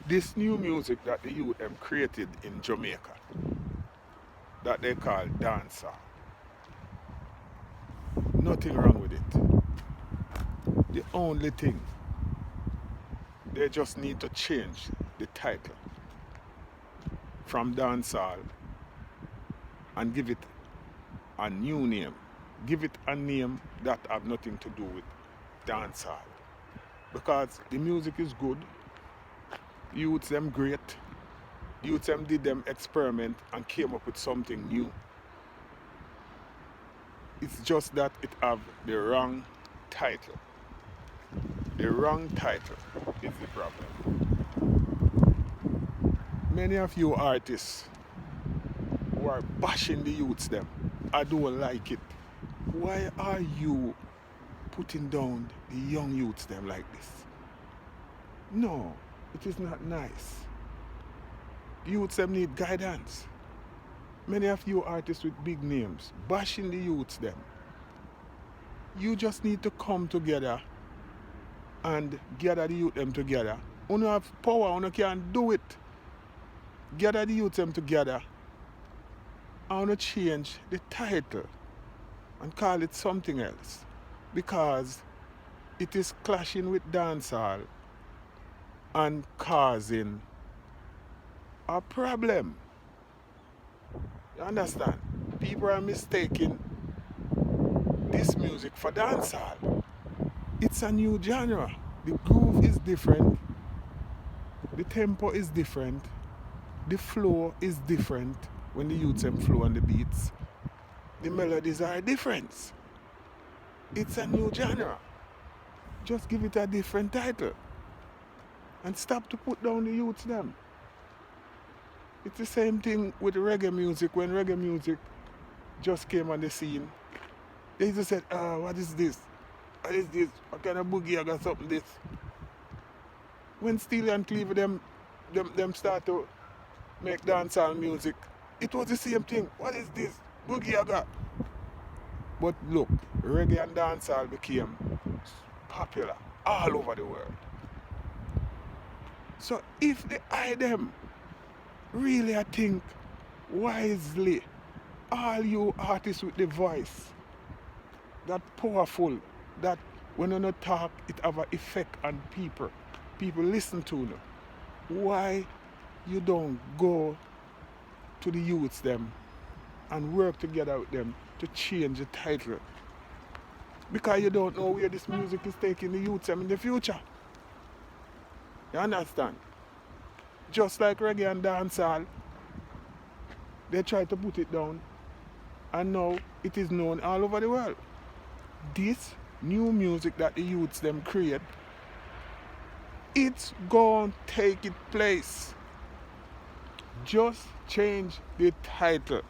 This new music that the youth them created in Jamaica, that they call dancehall, nothing wrong with it. The only thing, they just need to change the title from dancehall and give it a new name. Give it a name that have nothing to do with dancehall. Because the music is good, youths them great, youths them did them experiment and came up with something new. It's just that it have the wrong title. The wrong title is the problem. Many of you artists who are bashing the youths them, I don't like it. Why are you putting down the young youths them like this? No, it is not nice. The youths them need guidance. Many of you artists with big names bashing the youths them. You just need to come together and gather the youth them together. You have power, you can do it. Gather the youth them together and change the title and call it something else, because it is clashing with dancehall and causing a problem. You understand? People are mistaking this music for dancehall. It's a new genre. The groove is different, the tempo is different, the flow is different when the youths them flow on the beats. The melodies are different. It's a new genre. Just give it a different title. And stop to put down the youths them. It's the same thing with reggae music. When reggae music just came on the scene, they just said, what is this? What is this? What kind of boogie I got something this? When Steely and Cleaver them start to make dancehall music, it was the same thing. What is this? Boogie I got. But look, reggae and dancehall became popular all over the world. So if the I them really, I think wisely, all you artists with the voice that powerful, that when you not talk, it have an effect on people. People listen to you. Why you don't go to the youths them and work together with them to change the title? Because you don't know where this music is taking the youths them in the future. You understand? Just like reggae and dancehall, they try to put it down, and now it is known all over the world. This new music that the youths them create, it's going to take its place. Just change the title.